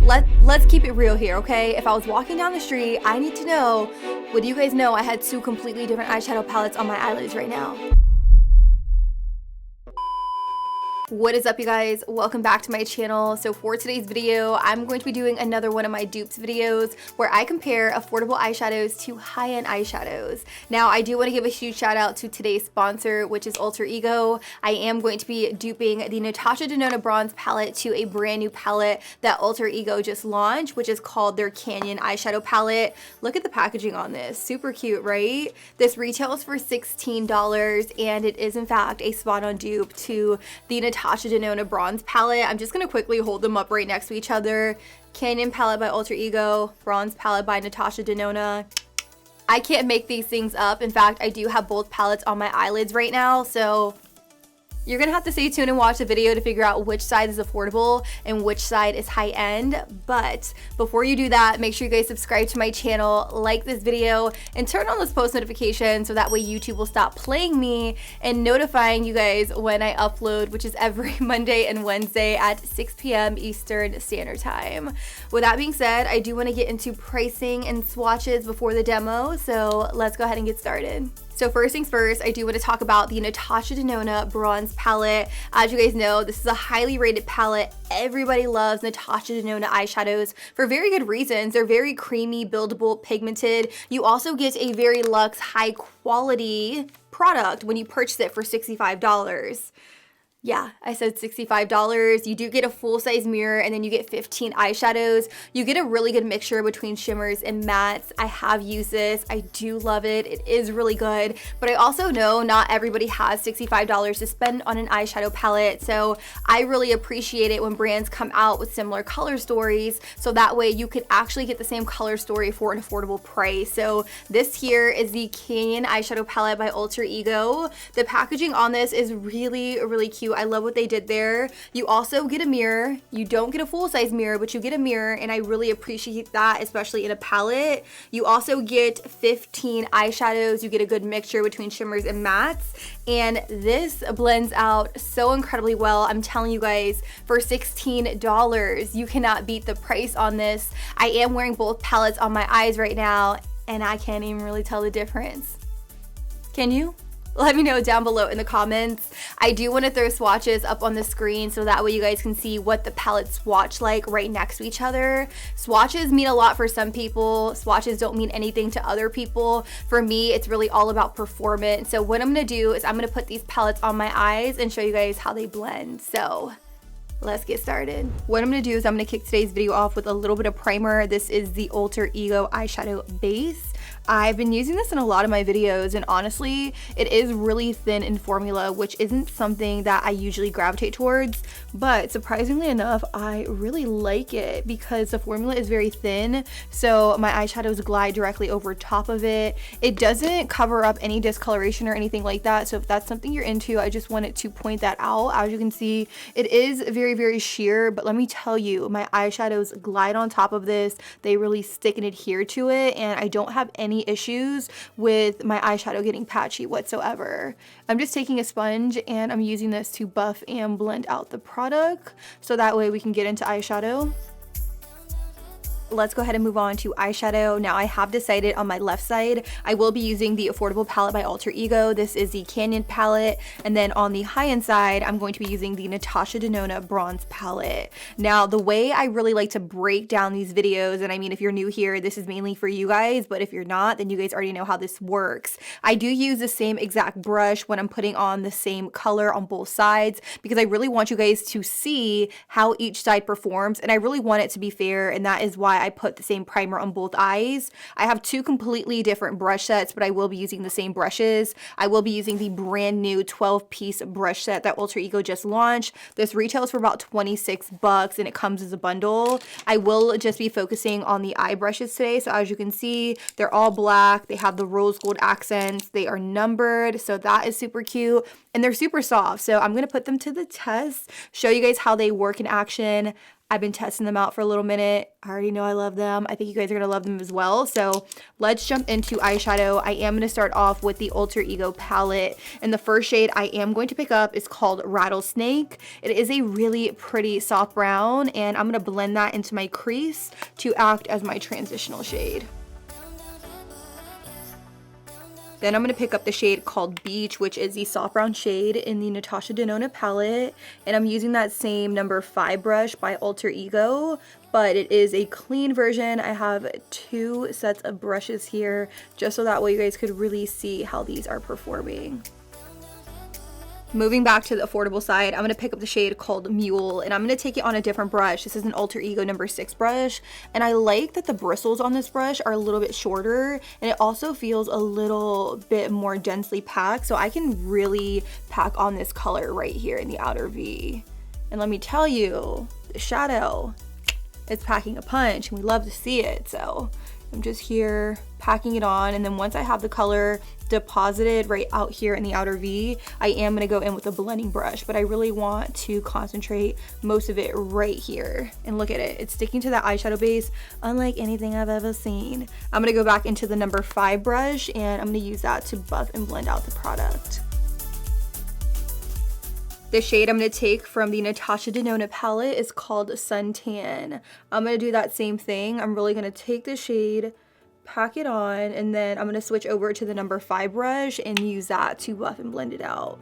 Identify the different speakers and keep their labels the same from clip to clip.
Speaker 1: let's keep it real here, okay? If I was walking down the street, I need to know, would you guys know I had two completely different eyeshadow palettes on my eyelids right now? What is up, you guys? Welcome back to my channel. So for today's video, I'm going to be doing another one of my dupes videos where I compare affordable eyeshadows to high-end eyeshadows. Now, I do want to give a huge shout out to today's sponsor, which is Alter Ego. I am going to be duping the Natasha Denona bronze palette to a brand new palette that Alter Ego just launched, which is called their Canyon eyeshadow palette. Look at the packaging on this. Super cute, right? This retails for $16, and it is in fact a spot-on dupe to the Natasha Denona bronze palette. I'm just going to quickly hold them up right next to each other. Canyon palette by Alter Ego, bronze palette by Natasha Denona. I can't make these things up. In fact, I do have both palettes on my eyelids right now, so you're gonna have to stay tuned and watch the video to figure out which side is affordable and which side is high-end. But before you do that, make sure you guys subscribe to my channel, like this video, and turn on those post notifications so that way YouTube will stop playing me and notifying you guys when I upload, which is every Monday and Wednesday at 6 p.m. Eastern Standard Time. With that being said, I do want to get into pricing and swatches before the demo, so let's go ahead and get started. So first things first, I do want to talk about the Natasha Denona bronze palette. As you guys know, this is a highly rated palette. Everybody loves Natasha Denona eyeshadows for very good reasons. They're very creamy, buildable, pigmented. You also get a very luxe, high quality product when you purchase it for $65. Yeah, I said $65. You do get a full-size mirror, and then you get 15 eyeshadows. You get a really good mixture between shimmers and mattes. I have used this. I do love it. It is really good. But I also know not everybody has $65 to spend on an eyeshadow palette. So I really appreciate it when brands come out with similar color stories. So that way you could actually get the same color story for an affordable price. So this here is the Canyon eyeshadow palette by Alter Ego. The packaging on this is really, really cute. I love what they did there. You also get a mirror. You don't get a full-size mirror, but you get a mirror, and I really appreciate that, especially in a palette. You also get 15 eyeshadows. You get a good mixture between shimmers and mattes, and this blends out so incredibly well. I'm telling you guys, for $16, you cannot beat the price on this. I am wearing both palettes on my eyes right now, and I can't even really tell the difference. Can you? Let me know down below in the comments. I do want to throw swatches up on the screen so that way you guys can see what the palettes swatch like right next to each other. Swatches mean a lot for some people. Swatches don't mean anything to other people. For me, it's really all about performance. So what I'm going to do is I'm going to put these palettes on my eyes and show you guys how they blend. So let's get started. What I'm going to do is I'm going to kick today's video off with a little bit of primer. This is the Alter Ego eyeshadow base. I've been using this in a lot of my videos, and honestly, it is really thin in formula, which isn't something that I usually gravitate towards, but surprisingly enough, I really like it because the formula is very thin, so my eyeshadows glide directly over top of it. It doesn't cover up any discoloration or anything like that, so if that's something you're into, I just wanted to point that out. As you can see, it is very, very sheer, but let me tell you, my eyeshadows glide on top of this. They really stick and adhere to it, and I don't have any issues with my eyeshadow getting patchy whatsoever. I'm just taking a sponge and I'm using this to buff and blend out the product so that way we can get into eyeshadow. Let's go ahead and move on to eyeshadow. Now I have decided on my left side, I will be using the affordable palette by Alter Ego. This is the Canyon palette. And then on the high-end side, I'm going to be using the Natasha Denona bronze palette. Now, the way I really like to break down these videos, and I mean, if you're new here, this is mainly for you guys, but if you're not, then you guys already know how this works. I do use the same exact brush when I'm putting on the same color on both sides because I really want you guys to see how each side performs, and I really want it to be fair, and that is why I put the same primer on both eyes. I have two completely different brush sets, but I will be using the same brushes. I will be using the brand new 12-piece brush set that Alter Ego just launched. This retails for about $26 and it comes as a bundle. I will just be focusing on the eye brushes today. So as you can see, they're all black. They have the rose gold accents. They are numbered, so that is super cute. And they're super soft, so I'm going to put them to the test, show you guys how they work in action. I've been testing them out for a little minute. I already know I love them. I think you guys are gonna love them as well. So let's jump into eyeshadow. I am gonna start off with the Alter Ego palette. And the first shade I am going to pick up is called Rattlesnake. It is a really pretty soft brown, and I'm gonna blend that into my crease to act as my transitional shade. Then I'm going to pick up the shade called Beach, which is the soft brown shade in the Natasha Denona palette. And I'm using that same number 5 brush by Alter Ego, but it is a clean version. I have 2 sets of brushes here, just so that way you guys could really see how these are performing. Moving back to the affordable side, I'm going to pick up the shade called Mule, and I'm going to take it on a different brush. This is an Alter Ego number 6 brush, and I like that the bristles on this brush are a little bit shorter, and it also feels a little bit more densely packed, so I can really pack on this color right here in the outer V. And let me tell you, the shadow, it's packing a punch, and we love to see it. So I'm just here packing it on, and then once I have the color deposited right out here in the outer V, I am going to go in with a blending brush, but I really want to concentrate most of it right here. And look at it, it's sticking to that eyeshadow base unlike anything I've ever seen. I'm going to go back into the number 5 brush, and I'm going to use that to buff and blend out the product. The shade I'm going to take from the Natasha Denona palette is called Suntan. I'm going to do that same thing. I'm really going to take the shade, pack it on, and then I'm going to switch over to the number 5 brush and use that to buff and blend it out.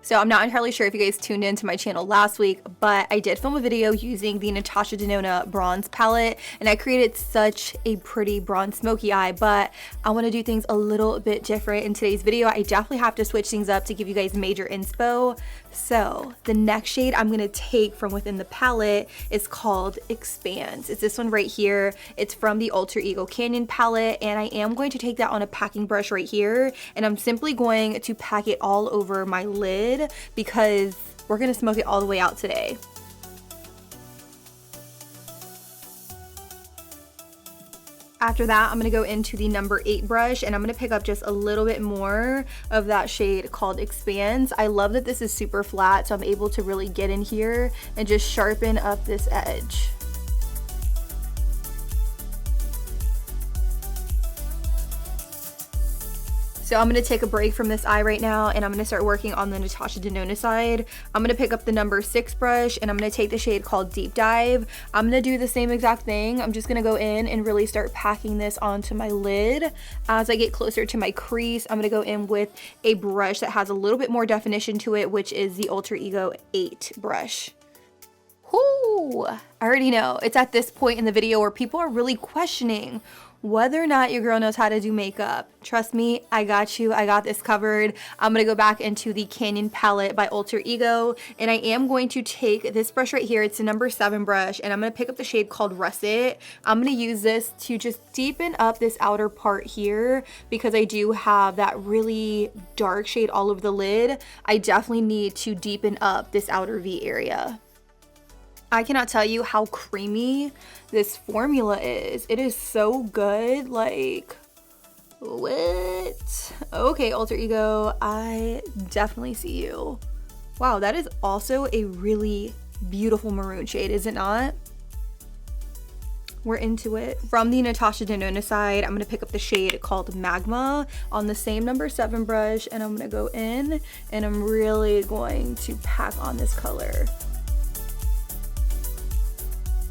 Speaker 1: So I'm not entirely sure if you guys tuned into my channel last week, but I did film a video using the Natasha Denona bronze palette, and I created such a pretty bronze smoky eye, but I want to do things a little bit different in today's video. I definitely have to switch things up to give you guys major inspo. So the next shade I'm going to take from within the palette is called Expanse. It's this one right here. It's from the Alter Ego Canyon palette, and I am going to take that on a packing brush right here, and I'm simply going to pack it all over my lid because we're going to smoke it all the way out today. After that, I'm going to go into the number 8 brush, and I'm going to pick up just a little bit more of that shade called Expanse. I love that this is super flat, so I'm able to really get in here and just sharpen up this edge. So I'm going to take a break from this eye right now, and I'm going to start working on the Natasha Denona side. I'm going to pick up the number 6 brush, and I'm going to take the shade called Deep Dive. I'm going to do the same exact thing. I'm just going to go in and really start packing this onto my lid. As I get closer to my crease, I'm going to go in with a brush that has a little bit more definition to it, which is the Alter Ego 8 brush. Whoo! I already know. It's at this point in the video where people are really questioning whether or not your girl knows how to do makeup. Trust me, I got you. I got this covered. I'm going to go back into the Canyon palette by Alter Ego, and I am going to take this brush right here. It's a number 7 brush, and I'm going to pick up the shade called Russet. I'm going to use this to just deepen up this outer part here because I do have that really dark shade all over the lid. I definitely need to deepen up this outer V area. I cannot tell you how creamy this formula is. It is so good. Like, what? Okay, Alter Ego, I definitely see you. Wow, that is also a really beautiful maroon shade, is it not? We're into it. From the Natasha Denona side, I'm going to pick up the shade called Magma on the same number 7 brush, and I'm going to go in and I'm really going to pack on this color.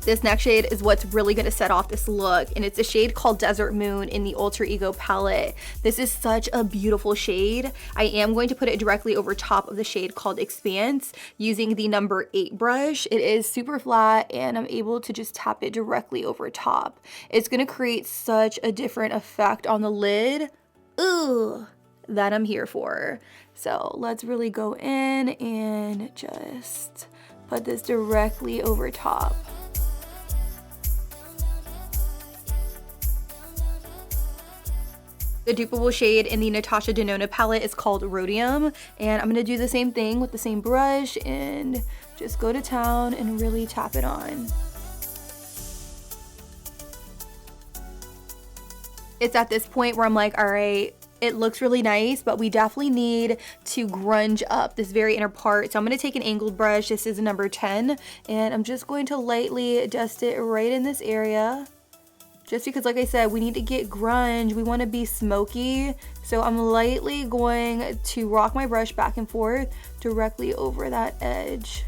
Speaker 1: This next shade is what's really going to set off this look, and it's a shade called Desert Moon in the Alter Ego palette. This is such a beautiful shade. I am going to put it directly over top of the shade called Expanse using the number 8 brush. It is super flat, and I'm able to just tap it directly over top. It's going to create such a different effect on the lid. Ooh, that I'm here for. So let's really go in and just put this directly over top. The dupeable shade in the Natasha Denona palette is called Rhodium, and I'm going to do the same thing with the same brush and just go to town and really tap it on. It's at this point where I'm like, all right, It looks really nice, but we definitely need to grunge up this very inner part. So I'm going to take an angled brush. This is a number 10, and I'm just going to lightly dust it right in this area. Just because, like I said, we need to get grunge. We want to be smoky. So I'm lightly going to rock my brush back and forth directly over that edge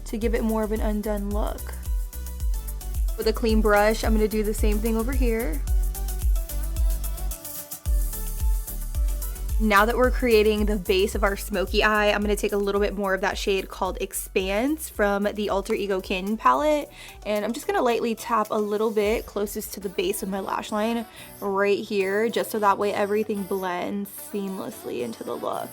Speaker 1: to give it more of an undone look. With a clean brush, I'm going to do the same thing over here. Now that we're creating the base of our smoky eye, I'm going to take a little bit more of that shade called Expanse from the Alter Ego Canyon palette, and I'm just going to lightly tap a little bit closest to the base of my lash line right here, just so that way everything blends seamlessly into the look.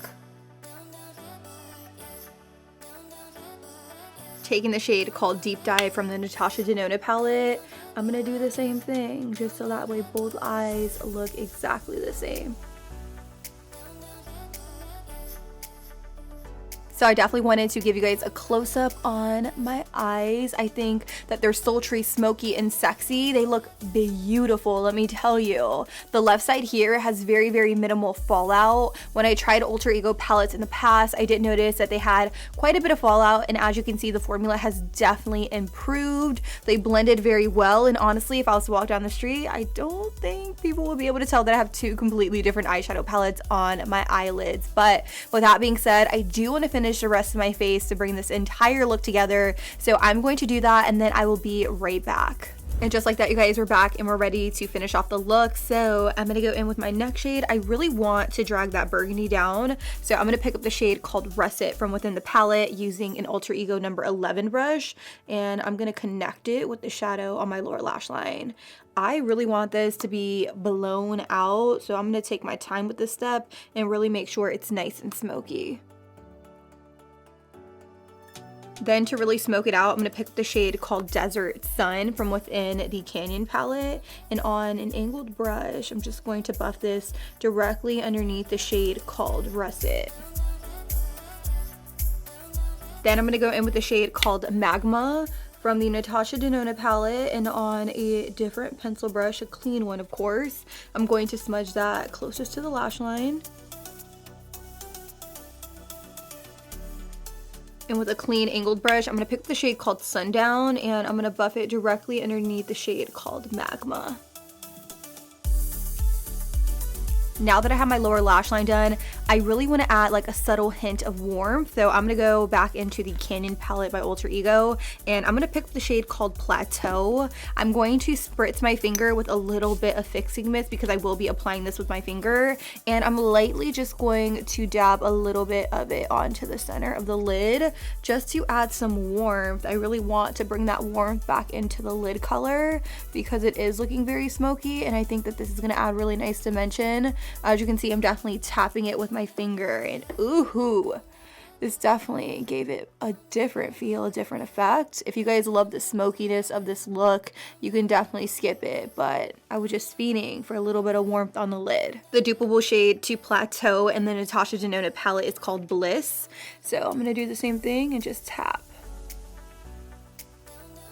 Speaker 1: Taking the shade called Deep Dive from the Natasha Denona palette, I'm going to do the same thing, just so that way both eyes look exactly the same. So I definitely wanted to give you guys a close-up on my eyes. I think that they're sultry, smoky, and sexy. They look beautiful, let me tell you. The left side here has very, very minimal fallout. When I tried Alter Ego palettes in the past, I did notice that they had quite a bit of fallout, and as you can see, the formula has definitely improved. They blended very well, and honestly, if I was to walk down the street, I don't think people would be able to tell that I have two completely different eyeshadow palettes on my eyelids. But with that being said, I do want to finish the rest of my face to bring this entire look together, so I'm going to do that and then I will be right back. And just like that, you guys, we're back and we're ready to finish off the look. So I'm gonna go in with my next shade. I really want to drag that burgundy down, so I'm gonna pick up the shade called Russet from within the palette using an Alter Ego number 11 brush, and I'm gonna connect it with the shadow on my lower lash line. I really want this to be blown out, so I'm gonna take my time with this step and really make sure it's nice and smoky. Then to really smoke it out, I'm going to pick up the shade called Desert Sun from within the Canyon palette, and on an angled brush, I'm just going to buff this directly underneath the shade called Russet. Then I'm going to go in with the shade called Magma from the Natasha Denona palette, and on a different pencil brush, a clean one of course, I'm going to smudge that closest to the lash line. And with a clean angled brush, I'm going to pick up the shade called Sundown, and I'm going to buff it directly underneath the shade called Magma. Now that I have my lower lash line done, I really want to add like a subtle hint of warmth. So I'm going to go back into the Canyon palette by Alter Ego, and I'm going to pick up the shade called Plateau. I'm going to spritz my finger with a little bit of fixing mist because I will be applying this with my finger, and I'm lightly just going to dab a little bit of it onto the center of the lid just to add some warmth. I really want to bring that warmth back into the lid color because it is looking very smoky, and I think that this is going to add really nice dimension. As you can see, I'm definitely tapping it with my finger, and ooh, this definitely gave it a different feel, a different effect. If you guys love the smokiness of this look, you can definitely skip it, but I was just fiending for a little bit of warmth on the lid. The dupeable shade to Plateau in the Natasha Denona palette is called Bliss, so I'm going to do the same thing and just tap.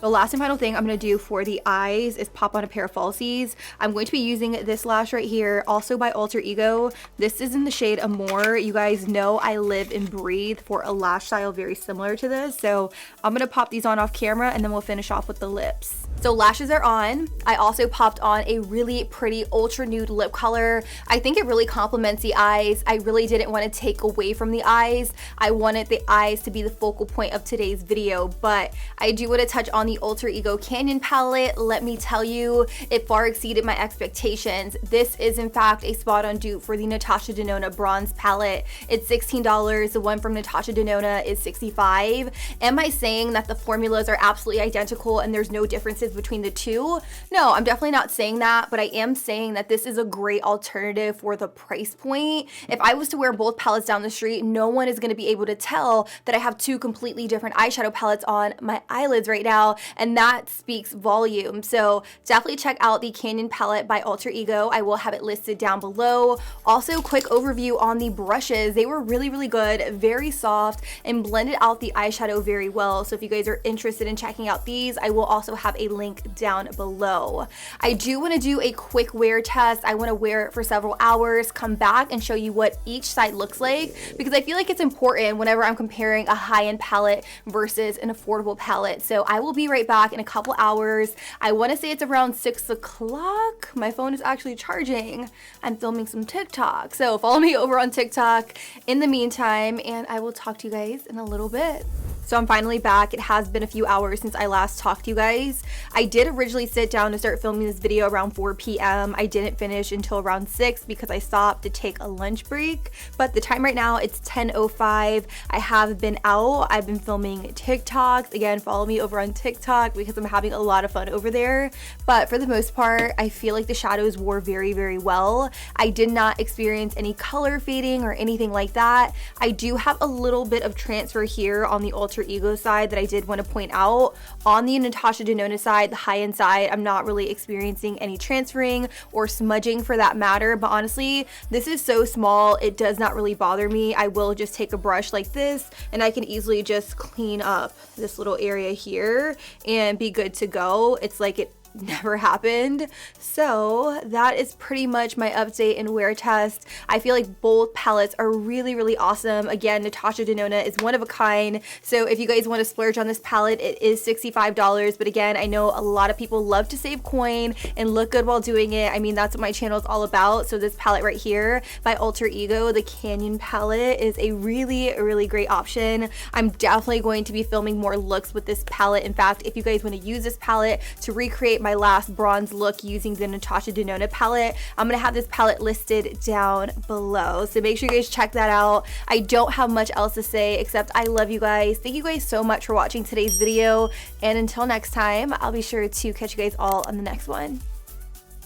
Speaker 1: The last and final thing I'm going to do for the eyes is pop on a pair of falsies. I'm going to be using this lash right here, also by Alter Ego. This is in the shade Amore. You guys know I live and breathe for a lash style very similar to this, so I'm going to pop these on off camera and then we'll finish off with the lips. So lashes are on. I also popped on a really pretty ultra nude lip color. I think it really complements the eyes. I really didn't want to take away from the eyes. I wanted the eyes to be the focal point of today's video, but I do want to touch on the Alter Ego Canyon palette. Let me tell you, it far exceeded my expectations. This is in fact a spot on dupe for the Natasha Denona bronze palette. It's $16. The one from Natasha Denona is $65. Am I saying that the formulas are absolutely identical and there's no differences between the two? No, I'm definitely not saying that, but I am saying that this is a great alternative for the price point. If I was to wear both palettes down the street, no one is going to be able to tell that I have two completely different eyeshadow palettes on my eyelids right now, and that speaks volume. So definitely check out the Canyon palette by Alter Ego. I will have it listed down below. Also, quick overview on the brushes. They were really, really good, very soft, and blended out the eyeshadow very well. So if you guys are interested in checking out these, I will also have a link link down below. I do want to do a quick wear test. I want to wear it for several hours, come back and show you what each side looks like, because I feel like it's important whenever I'm comparing a high-end palette versus an affordable palette. So I will be right back in a couple hours. I want to say it's around 6 o'clock. My phone is actually charging. I'm filming some TikTok. So follow me over on TikTok in the meantime, and I will talk to you guys in a little bit. So I'm finally back. It has been a few hours since I last talked to you guys. I did originally sit down to start filming this video around 4 p.m. I didn't finish until around 6 because I stopped to take a lunch break. But the time right now, it's 10:05. I have been out. I've been filming TikToks. Again, follow me over on TikTok because I'm having a lot of fun over there. But for the most part, I feel like the shadows wore very, very well. I did not experience any color fading or anything like that. I do have a little bit of transfer here on the Alter Ego side that I did want to point out. On the Natasha Denona side, the high-end side, I'm not really experiencing any transferring or smudging for that matter, but honestly, this is so small, it does not really bother me. I will just take a brush like this and I can easily just clean up this little area here and be good to go. It's like it never happened. So that is pretty much my update and wear test. I feel like both palettes are really, really awesome. Again, Natasha Denona is one of a kind. So if you guys want to splurge on this palette, it is $65. But again, I know a lot of people love to save coin and look good while doing it. I mean, that's what my channel is all about. So this palette right here by Alter Ego, the Canyon palette, is a really, really great option. I'm definitely going to be filming more looks with this palette. In fact, if you guys want to use this palette to recreate my last bronze look using the Natasha Denona palette, I'm gonna have this palette listed down below, so make sure you guys check that out. I don't have much else to say except I love you guys. Thank you guys so much for watching today's video, and until next time, I'll be sure to catch you guys all on the next one.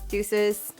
Speaker 1: Deuces.